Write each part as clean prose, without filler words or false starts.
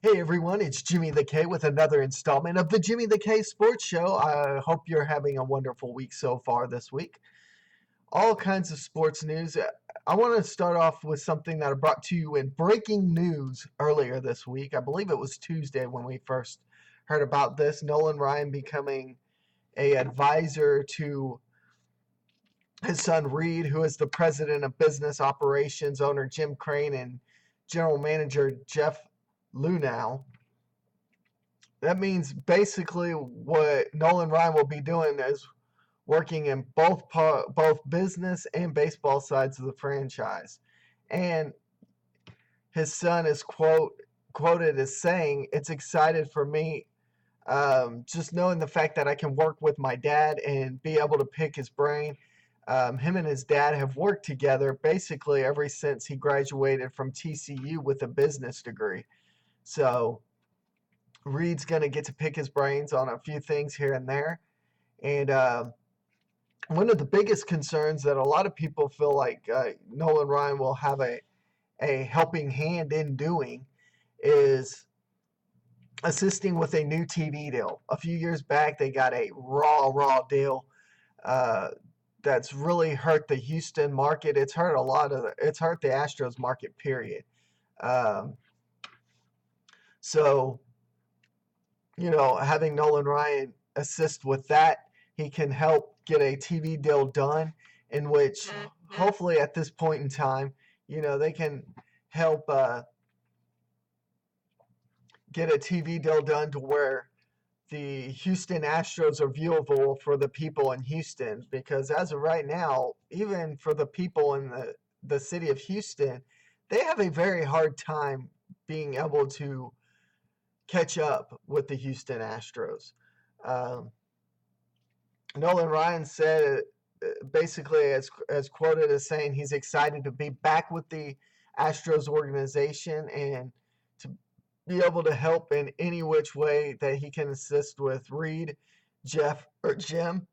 Hey everyone, it's Jimmy the K with another installment of the Jimmy the K Sports Show. I hope you're having a wonderful week so far this week. All kinds of sports news. I want to start off with something that I brought to you in breaking news earlier this week. I believe it was Tuesday when we first heard about this. Nolan Ryan becoming a advisor to his son Reed, who is the president of business operations, owner Jim Crane, and general manager Jeff Lunau. That means basically what Nolan Ryan will be doing is working in both business and baseball sides of the franchise. And his son is quoted as saying, "It's excited for me, just knowing the fact that I can work with my dad and be able to pick his brain." Him and his dad have worked together basically ever since he graduated from TCU with a business degree. So Reed's going to get to pick his brains on a few things here and there. And one of the biggest concerns that a lot of people feel like Nolan Ryan will have a helping hand in doing is assisting with a new TV deal. A few years back, they got a raw deal that's really hurt the Houston market. It's hurt it's hurt the Astros market, period. So having Nolan Ryan assist with that, he can help get a TV deal done in which hopefully at this point in time, they can help get a TV deal done to where the Houston Astros are viewable for the people in Houston. Because as of right now, even for the people in the city of Houston, they have a very hard time being able to catch up with the Houston Astros. Nolan Ryan said, basically, as quoted as saying, he's excited to be back with the Astros organization and to be able to help in any which way that he can assist with Reed, Jeff, or Jim.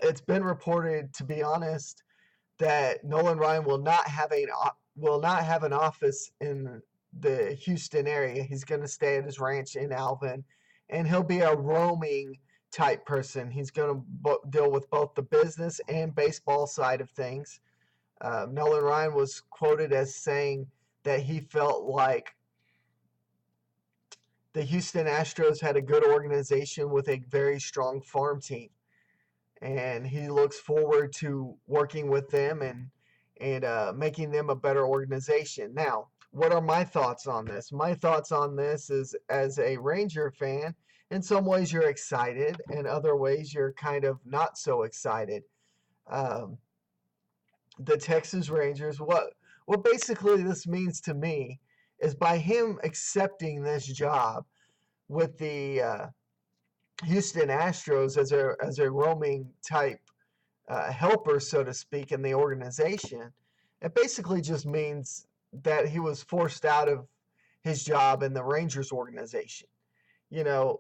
It's been reported, to be honest, that Nolan Ryan will not have an office in the Houston area. He's going to stay at his ranch in Alvin, and he'll be a roaming type person. He's going to deal with both the business and baseball side of things. Nolan Ryan was quoted as saying that he felt like the Houston Astros had a good organization with a very strong farm team, and he looks forward to working with them and making them a better organization. Now, what are my thoughts on this? My thoughts on this is, as a Ranger fan, in some ways you're excited, in other ways you're kind of not so excited. The Texas Rangers, what basically this means to me is by him accepting this job with the Houston Astros as a roaming type helper, so to speak, in the organization, it basically just means that he was forced out of his job in the Rangers organization. It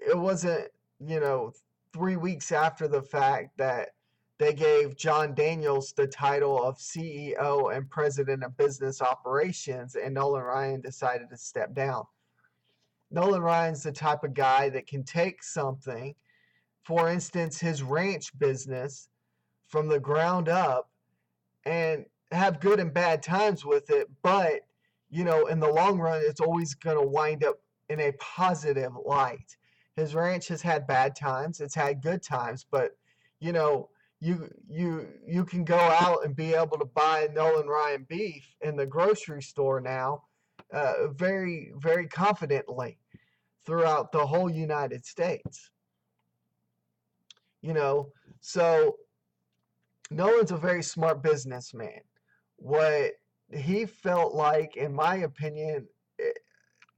wasn't, 3 weeks after the fact that they gave John Daniels the title of CEO and president of business operations, and Nolan Ryan decided to step down. Nolan Ryan's the type of guy that can take something, for instance, his ranch business, from the ground up and have good and bad times with it, but in the long run it's always going to wind up in a positive light. His ranch has had bad times, it's had good times, but you can go out and be able to buy Nolan Ryan beef in the grocery store now, very, very confidently throughout the whole United States. So Nolan's a very smart businessman. What he felt like, in my opinion,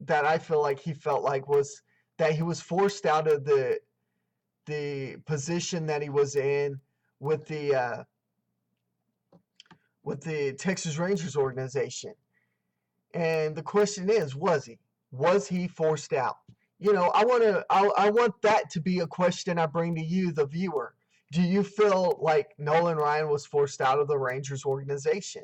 that I feel like he felt like, was that he was forced out of the position that he was in with the Texas Rangers organization. And the question is, was he forced out? I want that to be a question I bring to you, the viewer. Do you feel like Nolan Ryan was forced out of the Rangers organization?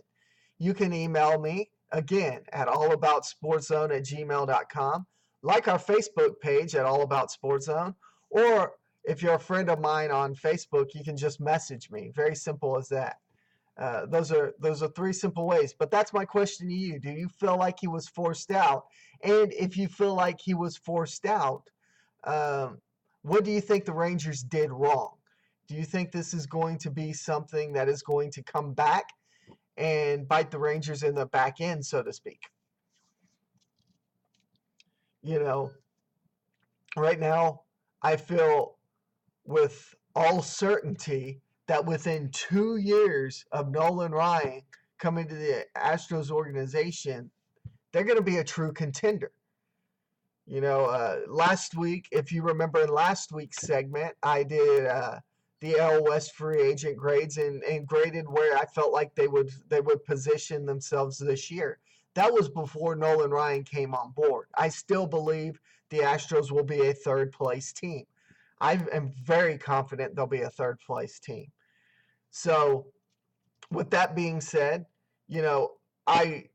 You can email me again, at allaboutsportszone@gmail.com. Like our Facebook page at All About Sports Zone. Or if you're a friend of mine on Facebook, you can just message me. Very simple as that. Those are three simple ways. But that's my question to you. Do you feel like he was forced out? And if you feel like he was forced out, what do you think the Rangers did wrong? Do you think this is going to be something that is going to come back and bite the Rangers in the back end, so to speak? You know, right now, I feel with all certainty that within 2 years of Nolan Ryan coming to the Astros organization, they're going to be a true contender. You know, last week, if you remember in last week's segment, I did the AL West free agent grades and graded where I felt like they would position themselves this year. That was before Nolan Ryan came on board. I still believe the Astros will be a third place team. I am very confident they'll be a third place team. So with that being said, you know, I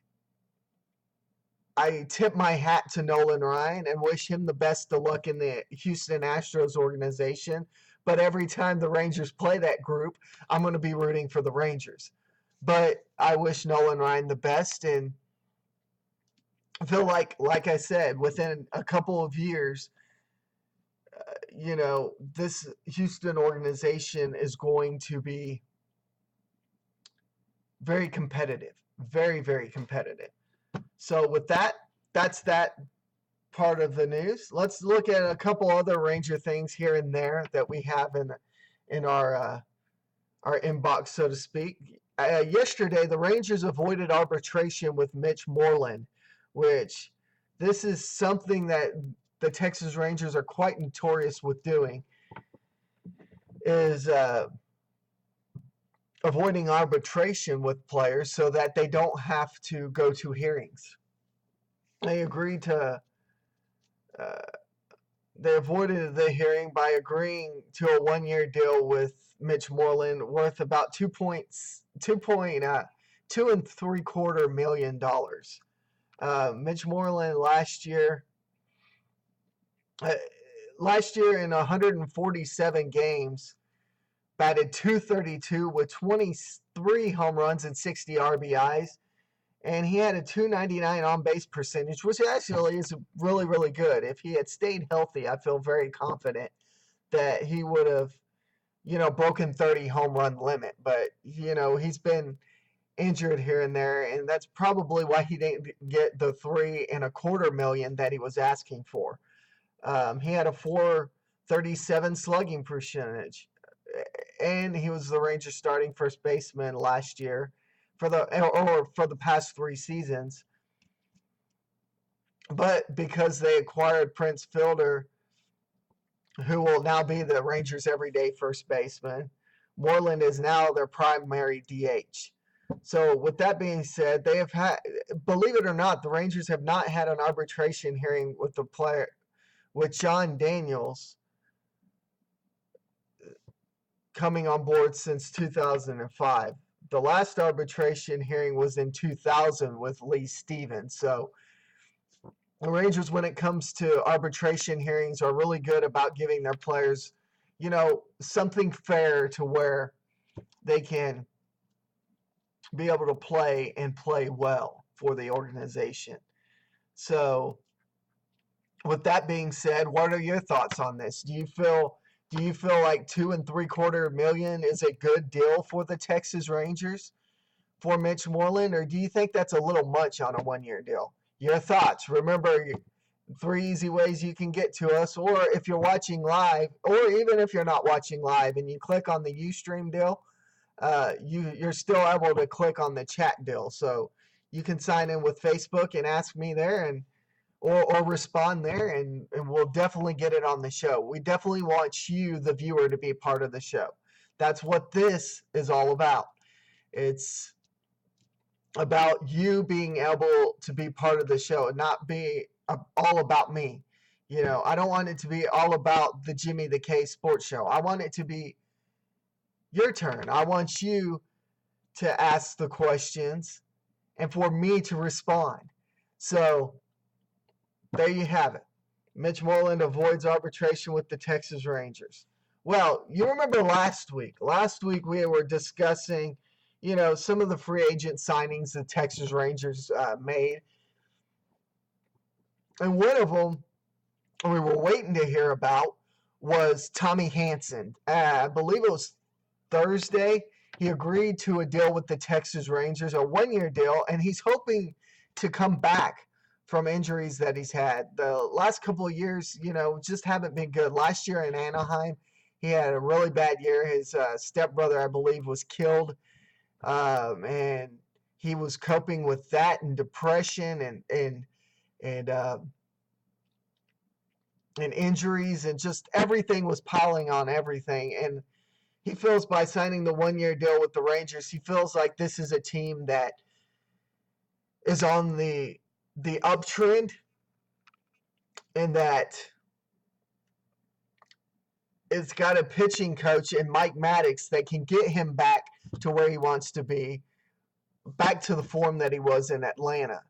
tip my hat to Nolan Ryan and wish him the best of luck in the Houston Astros organization. But every time the Rangers play that group, I'm going to be rooting for the Rangers. But I wish Nolan Ryan the best, and I feel like I said, within a couple of years, you know, this Houston organization is going to be very competitive, very, very competitive. So with that, that's that part of the news. Let's look at a couple other Ranger things here and there that we have in our inbox, so to speak. Yesterday, the Rangers avoided arbitration with Mitch Moreland, which this is something that the Texas Rangers are quite notorious with doing, is avoiding arbitration with players so that they don't have to go to hearings. They agreed to, they avoided the hearing by agreeing to a 1-year deal with Mitch Moreland worth about $2.75 million. Mitch Moreland last year in 147 games, batted .232 with 23 home runs and 60 RBIs, and he had a .299 on-base percentage, which actually is really, really good. If he had stayed healthy, I feel very confident that he would have, you know, broken 30 home run limit. But, you know, he's been injured here and there, and that's probably why he didn't get the $3.25 million that he was asking for. He had a .437 slugging percentage, and he was the Rangers starting first baseman last year for the past 3 seasons. But because they acquired Prince Fielder, who will now be the Rangers' everyday first baseman, Moreland is now their primary DH. So with that being said, they have had, believe it or not, the Rangers have not had an arbitration hearing with the player, with John Daniels, coming on board since 2005. The last arbitration hearing was in 2000 with Lee Stevens. So the Rangers, when it comes to arbitration hearings, are really good about giving their players, you know, something fair to where they can be able to play and play well for the organization. So with that being said, what are your thoughts on this? Do you feel like $2.75 million is a good deal for the Texas Rangers for Mitch Moreland, or do you think that's a little much on a 1-year deal? Your thoughts. Remember, 3 easy ways you can get to us, or if you're watching live, or even if you're not watching live and you click on the Ustream deal, you're still able to click on the chat deal. So you can sign in with Facebook and ask me there, and or respond there, and we'll definitely get it on the show. We definitely want you, the viewer, to be part of the show. That's what this is all about. It's about you being able to be part of the show and not be all about me. You know, I don't want it to be all about the Jimmy the K Sports Show. I want it to be your turn. I want you to ask the questions and for me to respond. So there you have it. Mitch Moreland avoids arbitration with the Texas Rangers. Well, you remember last week. Last week we were discussing, some of the free agent signings the Texas Rangers made. And one of them we were waiting to hear about was Tommy Hanson. I believe it was Thursday. He agreed to a deal with the Texas Rangers, a one-year deal, and he's hoping to come back from injuries that he's had. The last couple of years, just haven't been good. Last year in Anaheim, he had a really bad year. His stepbrother, I believe, was killed, and he was coping with that and depression and injuries, and just everything was piling on everything. And he feels by signing the one-year deal with the Rangers, he feels like this is a team that is on the uptrend, and that it's got a pitching coach in Mike Maddox that can get him back to where he wants to be, back to the form that he was in Atlanta.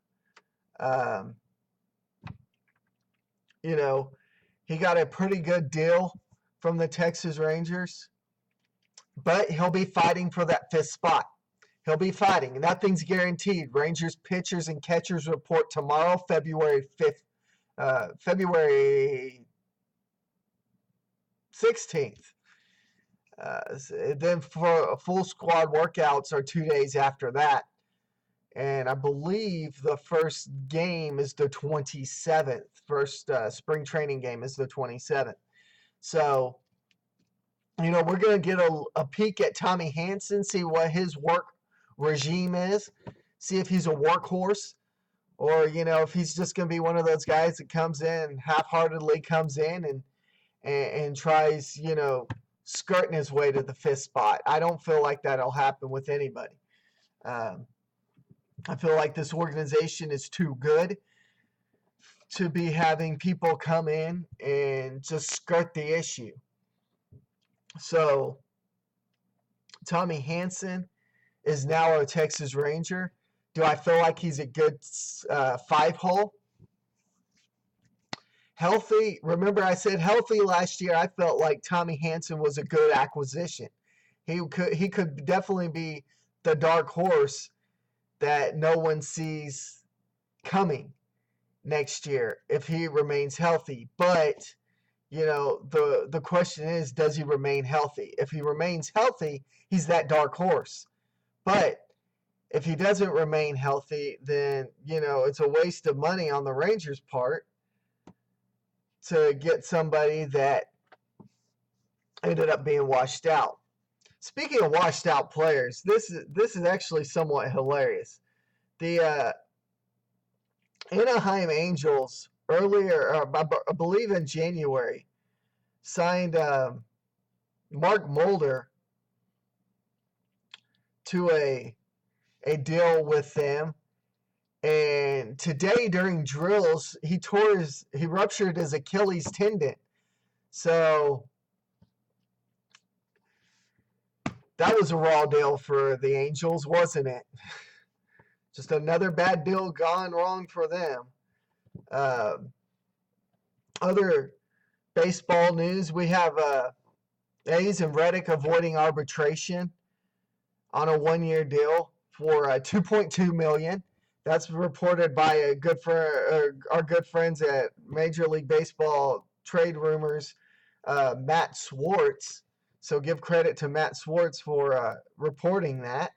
He got a pretty good deal from the Texas Rangers, but he'll be fighting for that fifth spot. He'll be fighting. Nothing's guaranteed. Rangers pitchers and catchers report tomorrow, February 5th, February 16th. Then for full squad workouts are 2 days after that. And I believe the first game is the 27th. First spring training game is the 27th. So, we're going to get a peek at Tommy Hanson, see what his work regime is, see if he's a workhorse, or, if he's just going to be one of those guys that comes in, half-heartedly comes in and tries, skirting his way to the fifth spot. I don't feel like that'll happen with anybody. I feel like this organization is too good to be having people come in and just skirt the issue. So, Tommy Hanson is now a Texas Ranger. Do I feel like he's a good five-hole? Healthy. Remember I said healthy last year. I felt like Tommy Hanson was a good acquisition. He could definitely be the dark horse that no one sees coming next year if he remains healthy. But, the question is, does he remain healthy? If he remains healthy, he's that dark horse. But if he doesn't remain healthy, then, it's a waste of money on the Rangers' part to get somebody that ended up being washed out. Speaking of washed out players, this is actually somewhat hilarious. The Anaheim Angels earlier, I believe in January, signed Mark Mulder to a deal with them. And today during drills, he ruptured his Achilles tendon. So that was a raw deal for the Angels, wasn't it? Just another bad deal gone wrong for them. Other baseball news, we have A's and Reddick avoiding arbitration on a one-year deal for $2.2 million. That's reported by our good friends at Major League Baseball Trade Rumors, Matt Swartz. So give credit to Matt Swartz for reporting that.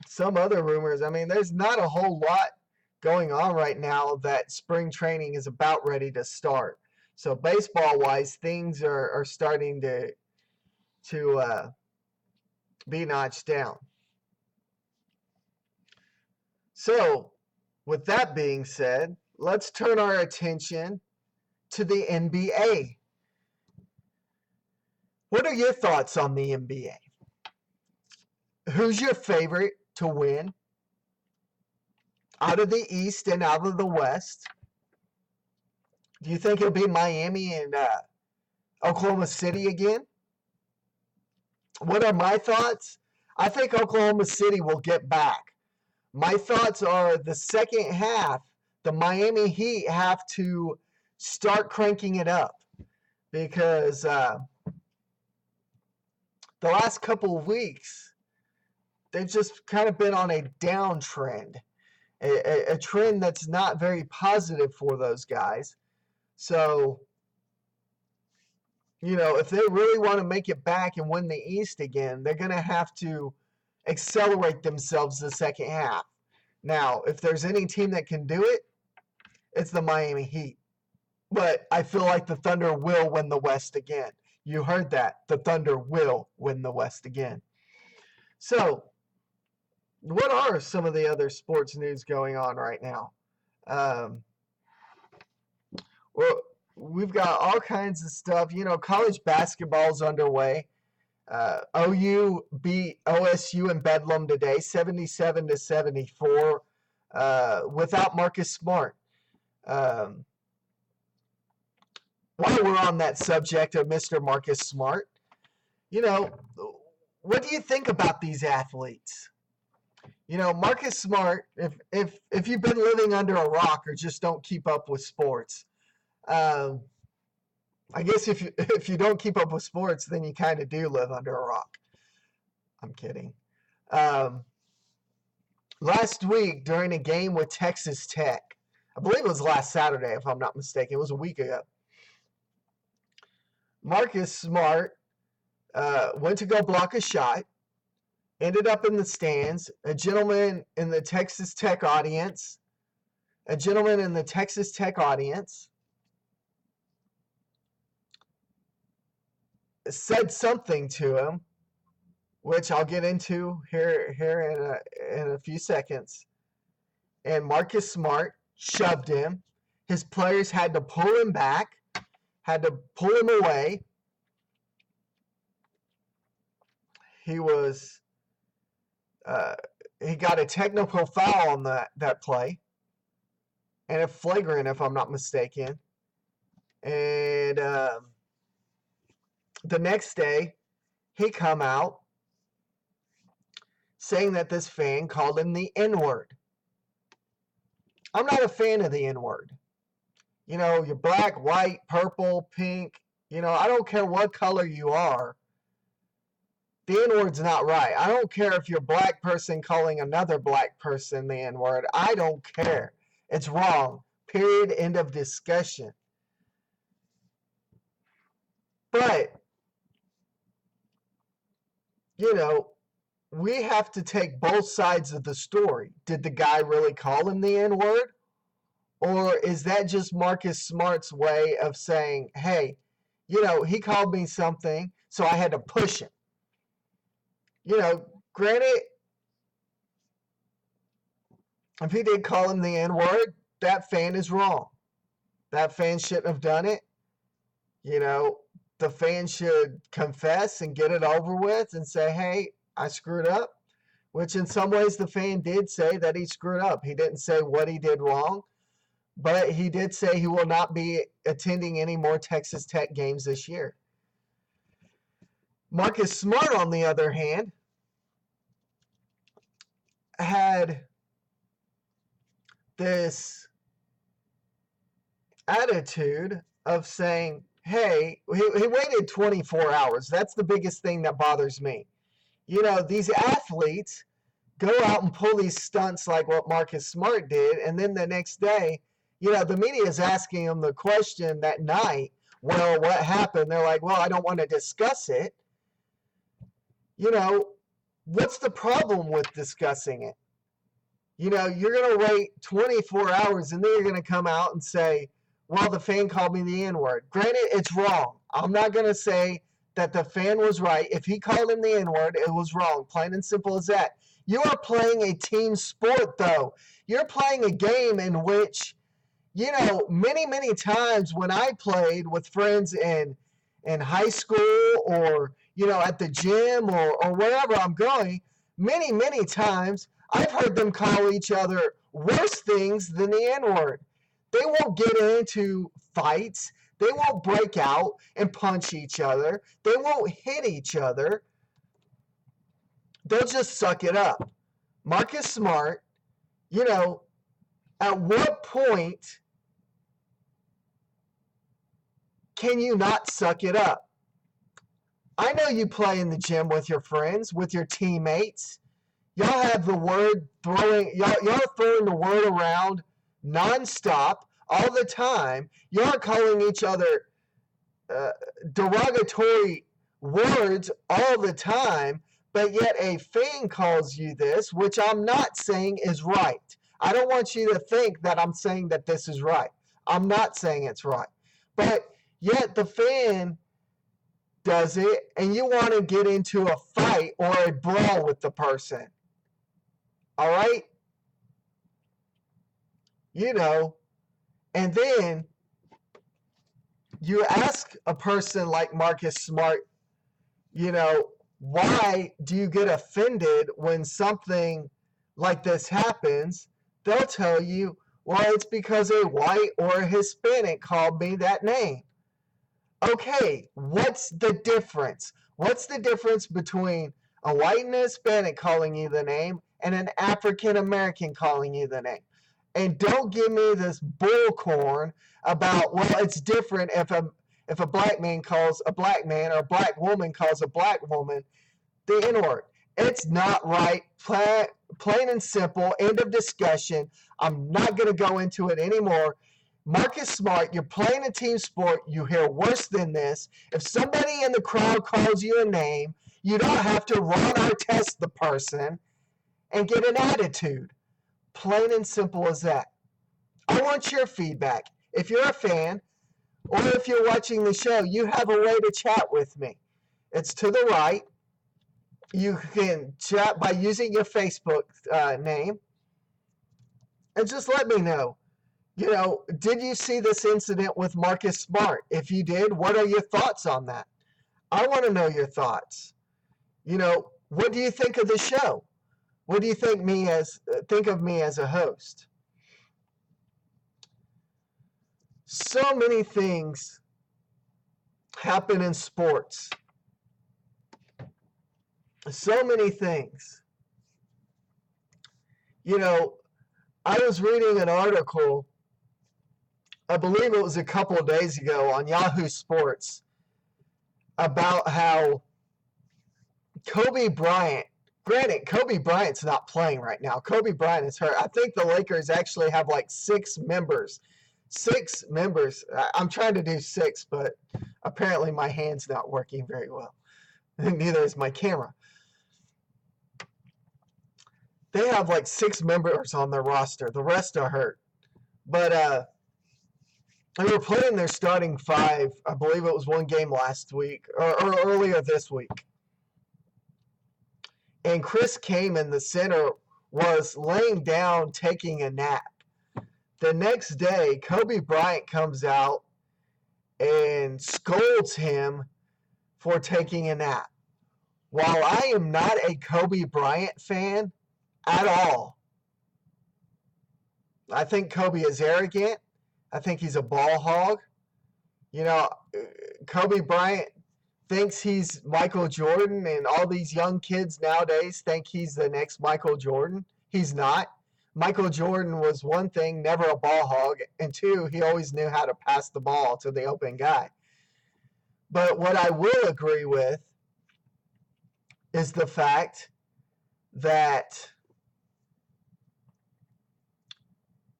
Some other rumors, there's not a whole lot going on right now that spring training is about ready to start. So baseball-wise, things are starting to be notched down. So, with that being said, let's turn our attention to the NBA. What are your thoughts on the NBA? Who's your favorite to win out of the East and out of the West? Do you think it'll be Miami and Oklahoma City again? What are my thoughts? I think Oklahoma City will get back. My thoughts are the second half, the Miami Heat have to start cranking it up because the last couple of weeks, they've just kind of been on a downtrend, a trend that's not very positive for those guys. So, if they really want to make it back and win the East again, they're going to have to accelerate themselves the second half. Now, if there's any team that can do it, it's the Miami Heat. But I feel like the Thunder will win the West again. You heard that. The Thunder will win the West again. So, what are some of the other sports news going on right now? Well, we've got all kinds of stuff. College basketball's underway. OU beat OSU in Bedlam today, 77-74, without Marcus Smart. While we're on that subject of Mr. Marcus Smart, what do you think about these athletes? Marcus Smart, if you've been living under a rock or just don't keep up with sports, I guess if you don't keep up with sports, then you kind of do live under a rock. I'm kidding. Last week during a game with Texas Tech, I believe it was last Saturday, if I'm not mistaken. It was a week ago. Marcus Smart went to go block a shot, ended up in the stands. A gentleman in the Texas Tech audience said something to him, which I'll get into here in a few seconds. And Marcus Smart shoved him. His players had to pull him back, had to pull him away. He got a technical foul on that play, and a flagrant, if I'm not mistaken. And the next day, he come out saying that this fan called him the N-word. I'm not a fan of the N-word. You're black, white, purple, pink. I don't care what color you are. The N-word's not right. I don't care if you're a black person calling another black person the N-word. I don't care. It's wrong. Period. End of discussion. But, we have to take both sides of the story. Did the guy really call him the N-word? Or is that just Marcus Smart's way of saying, hey, he called me something, so I had to push him? Granted, if he did call him the N-word, that fan is wrong. That fan shouldn't have done it. The fan should confess and get it over with and say, hey, I screwed up, which in some ways the fan did say that he screwed up. He didn't say what he did wrong, but he did say he will not be attending any more Texas Tech games this year. Marcus Smart, on the other hand, had this attitude of saying, hey, he waited 24 hours. That's the biggest thing that bothers me. These athletes go out and pull these stunts like what Marcus Smart did, and then the next day, the media is asking them the question that night, well, what happened? They're like, well, I don't want to discuss it. What's the problem with discussing it? You're going to wait 24 hours, and then you're going to come out and say, well, the fan called me the N-word. Granted, it's wrong. I'm not going to say that the fan was right. If he called him the N-word, it was wrong. Plain and simple as that. You are playing a team sport, though. You're playing a game in which, many, many times when I played with friends in high school or, at the gym or wherever I'm going, many, many times I've heard them call each other worse things than the N-word. They won't get into fights. They won't break out and punch each other. They won't hit each other. They'll just suck it up. Marcus Smart You know, at what point can you not suck it up? I know you play in the gym with your friends, with your teammates. Y'all have the word throwing, y'all throwing the word around nonstop all the time. Y'all calling each other uh, derogatory words all the time, but yet a fan calls you this, which I'm not saying is right. I don't want you to think that I'm saying that this is right. I'm not saying it's right. But yet the fan does it, and you want to get into a fight or a brawl with the person. All right? You know, and then you ask a person like Marcus Smart, you know, why do you get offended when something like this happens? They'll tell you, well, it's because a white or a Hispanic called me that name. Okay, what's the difference? What's the difference between a white and a Hispanic calling you the name and an African American calling you the name? And don't give me this bullcorn about, well, it's different if a black man calls a black man or a black woman calls a black woman the N-word. It's not right. Plain and simple. End of discussion. I'm not going to go into it anymore. Marcus Smart, you're playing a team sport. You hear worse than this. If somebody in the crowd calls you a name, you don't have to run or test the person and get an attitude. Plain and simple as that. I want your feedback. If you're a fan or if you're watching the show, you have a way to chat with me. It's to the right. You can chat by using your Facebook name and just let me know. You know, did you see this incident with Marcus Smart? If you did, what are your thoughts on that? I want to know your thoughts. You know, what do you think of the show? What do you think of me as a host? So many things happen in sports. So many things. You know, I was reading an article, I believe it was a couple of days ago on Yahoo Sports, about how Kobe Bryant, granted, Kobe Bryant's not playing right now. Kobe Bryant is hurt. I think the Lakers actually have like 6 members. 6 members. I'm trying to do 6, but apparently my hand's not working very well. And neither is my camera. They have like 6 members on their roster. The rest are hurt. But they were playing their starting 5. I believe it was one game last week or earlier this week. And Chris Kaman, the center, was laying down taking a nap. The next day, Kobe Bryant comes out and scolds him for taking a nap. While I am not a Kobe Bryant fan at all, I think Kobe is arrogant. I think he's a ball hog. You know, Kobe Bryant thinks he's Michael Jordan, and all these young kids nowadays think he's the next Michael Jordan. He's not. Michael Jordan was, one thing, never a ball hog, and 2, he always knew how to pass the ball to the open guy. But what I will agree with is the fact that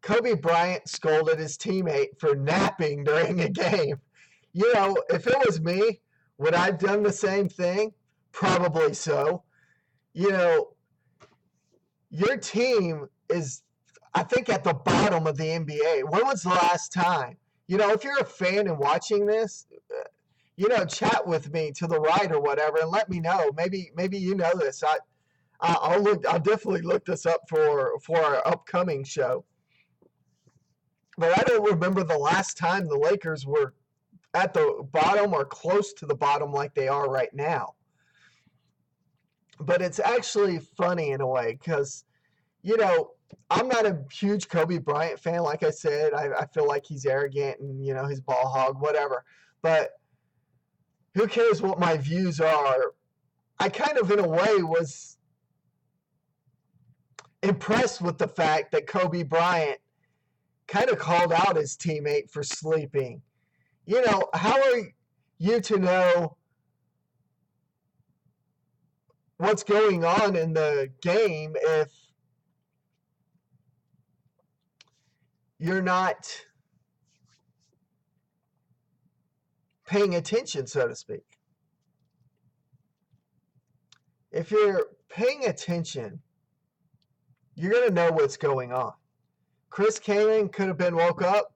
Kobe Bryant scolded his teammate for napping during a game. You know, if it was me, would I have done the same thing? Probably so. You know, your team is, I think, at the bottom of the NBA. When was the last time? You know, if you're a fan and watching this, you know, chat with me to the right or whatever, and let me know. Maybe you know this. I'll definitely look this up for our upcoming show. But I don't remember the last time the Lakers were at the bottom or close to the bottom like they are right now. But it's actually funny in a way because, you know, I'm not a huge Kobe Bryant fan. Like I said, I feel like he's arrogant and, you know, he's ball hog, whatever. But who cares what my views are? I kind of, in a way, was impressed with the fact that Kobe Bryant kind of called out his teammate for sleeping. How are you to know what's going on in the game if you're not paying attention, so to speak? If you're paying attention, you're going to know what's going on. Chris Kaman could have been woke up,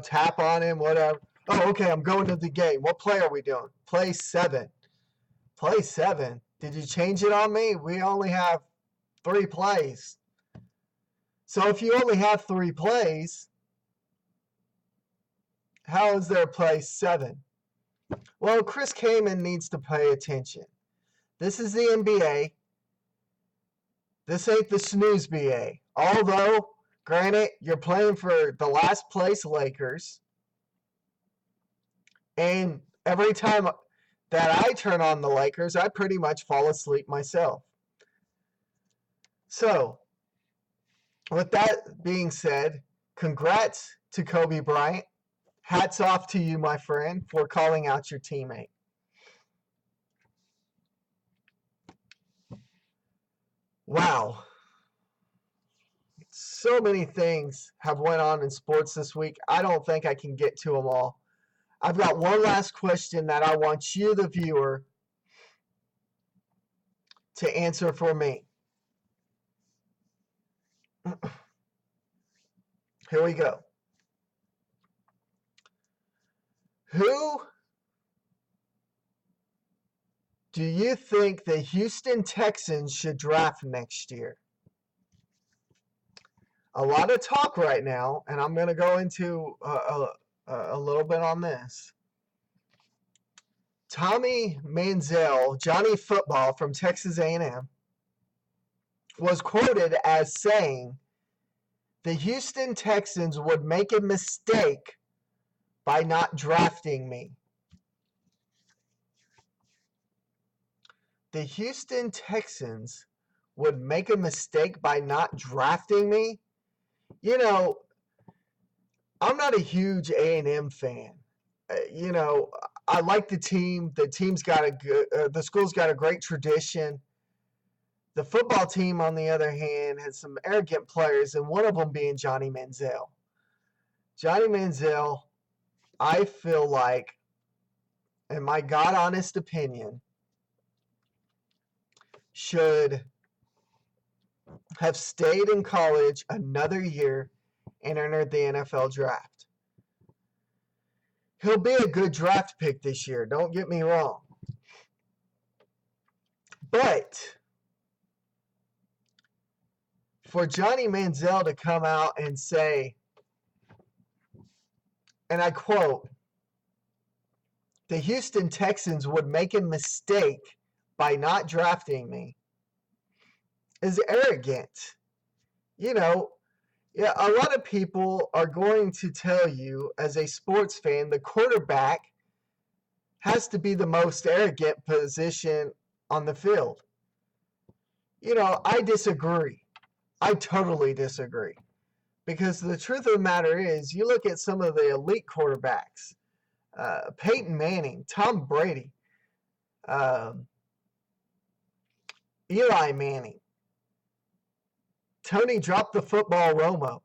tap on him, whatever. Oh, okay, I'm going to the game. What play are we doing? Play 7. Play 7? Did you change it on me? We only have 3 plays. So if you only have 3 plays, how is there play 7? Well, Chris Kaman needs to pay attention. This is the NBA. This ain't the snooze BA. Although, granted, you're playing for the last place Lakers. And every time that I turn on the Lakers, I pretty much fall asleep myself. So, with that being said, congrats to Kobe Bryant. Hats off to you, my friend, for calling out your teammate. Wow. So many things have went on in sports this week. I don't think I can get to them all. I've got one last question that I want you, the viewer, to answer for me. Here we go. Who do you think the Houston Texans should draft next year? A lot of talk right now, and I'm going to go into a little bit on this. Tommy Manziel, Johnny Football from Texas A&M, was quoted as saying the Houston Texans would make a mistake by not drafting me. The Houston Texans would make a mistake by not drafting me? I'm not a huge A&M fan. I like the team. The team's got the school's got a great tradition. The football team, on the other hand, has some arrogant players, and one of them being Johnny Manziel. Johnny Manziel, I feel like, in my God honest opinion, should have stayed in college another year and entered the NFL draft. He'll be a good draft pick this year, don't get me wrong. But for Johnny Manziel to come out and say, and I quote, the Houston Texans would make a mistake by not drafting me, is arrogant. A lot of people are going to tell you, as a sports fan, the quarterback has to be the most arrogant position on the field. I disagree. I totally disagree. Because the truth of the matter is, you look at some of the elite quarterbacks, Peyton Manning, Tom Brady, Eli Manning, Tony Drop the Football Romo.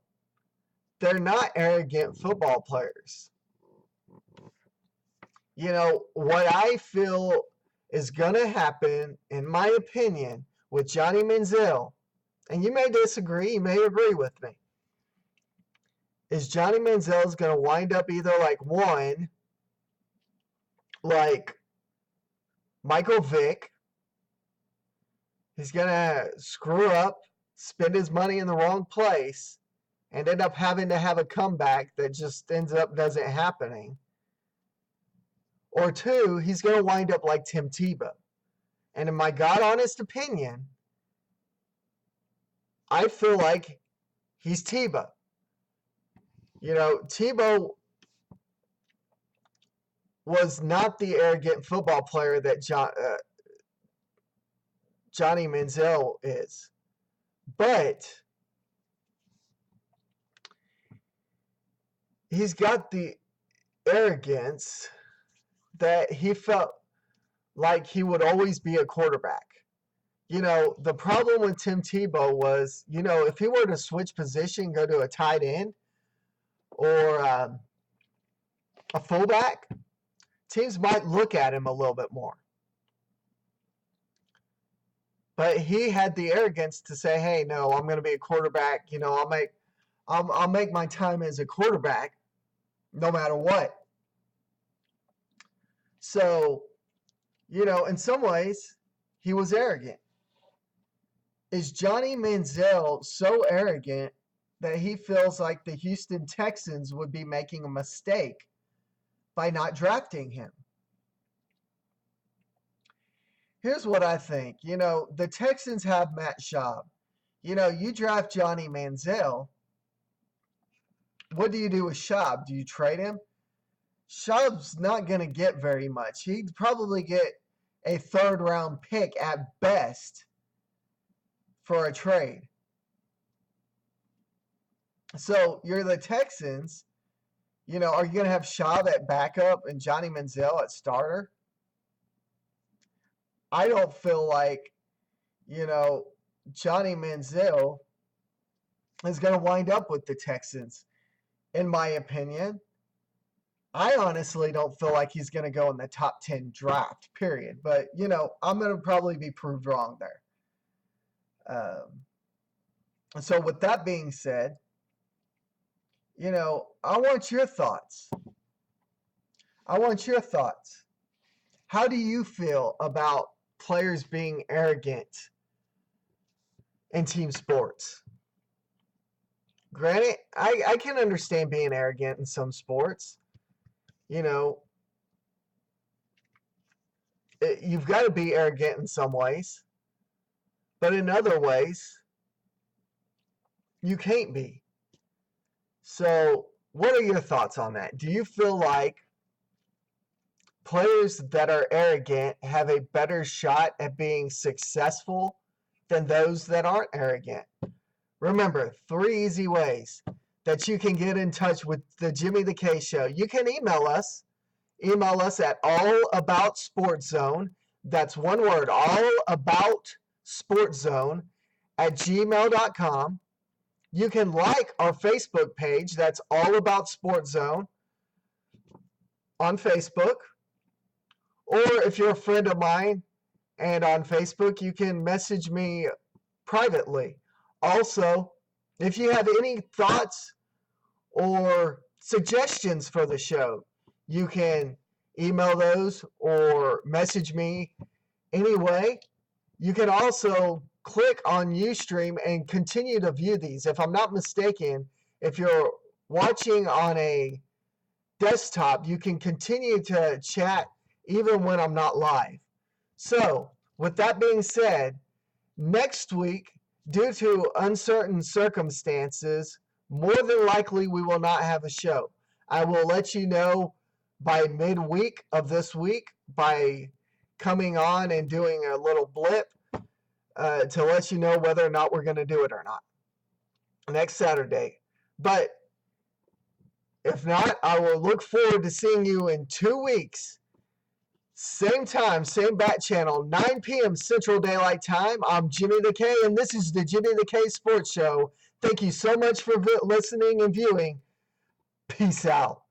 They're not arrogant football players. What I feel is going to happen, in my opinion, with Johnny Manziel, and you may disagree, you may agree with me, is Johnny Manziel is going to wind up either like Michael Vick. He's going to screw up, spend his money in the wrong place, and end up having to have a comeback that just ends up doesn't happening. Or 2, he's going to wind up like Tim Tebow. And in my God honest opinion, I feel like he's Tebow. Tebow was not the arrogant football player that Johnny Manziel is. But he's got the arrogance that he felt like he would always be a quarterback. The problem with Tim Tebow was, if he were to switch position, go to a tight end or a fullback, teams might look at him a little bit more. But he had the arrogance to say, "Hey, no, I'm going to be a quarterback. I'll make my time as a quarterback, no matter what." So, in some ways, he was arrogant. Is Johnny Manziel so arrogant that he feels like the Houston Texans would be making a mistake by not drafting him? Here's what I think. The Texans have Matt Schaub. You draft Johnny Manziel. What do you do with Schaub? Do you trade him? Schaub's not going to get very much. He'd probably get a third-round pick at best for a trade. So you're the Texans. Are you going to have Schaub at backup and Johnny Manziel at starter? I don't feel like, Johnny Manziel is going to wind up with the Texans, in my opinion. I honestly don't feel like he's going to go in the top 10 draft, period. But, I'm going to probably be proved wrong there. So with that being said, I want your thoughts. How do you feel about players being arrogant in team sports? Granted, I can understand being arrogant in some sports. You've got to be arrogant in some ways. But in other ways, you can't be. So, what are your thoughts on that? Do you feel like players that are arrogant have a better shot at being successful than those that aren't arrogant? Remember, 3 easy ways that you can get in touch with the Jimmy the K Show. You can email us. Email us at allaboutsportszone. That's one word, allaboutsportszone@gmail.com. You can like our Facebook page. That's All About Sports Zone on Facebook. Or if you're a friend of mine and on Facebook, you can message me privately. Also, if you have any thoughts or suggestions for the show, you can email those or message me anyway. You can also click on Ustream and continue to view these. If I'm not mistaken, if you're watching on a desktop, you can continue to chat even when I'm not live. So, with that being said, next week, due to uncertain circumstances, more than likely we will not have a show. I will let you know by midweek of this week by coming on and doing a little blip to let you know whether or not we're going to do it or not next Saturday. But if not, I will look forward to seeing you in 2 weeks. Same time, same bat channel, 9 p.m. Central Daylight Time. I'm Jimmy the K, and this is the Jimmy the K Sports Show. Thank you so much for listening and viewing. Peace out.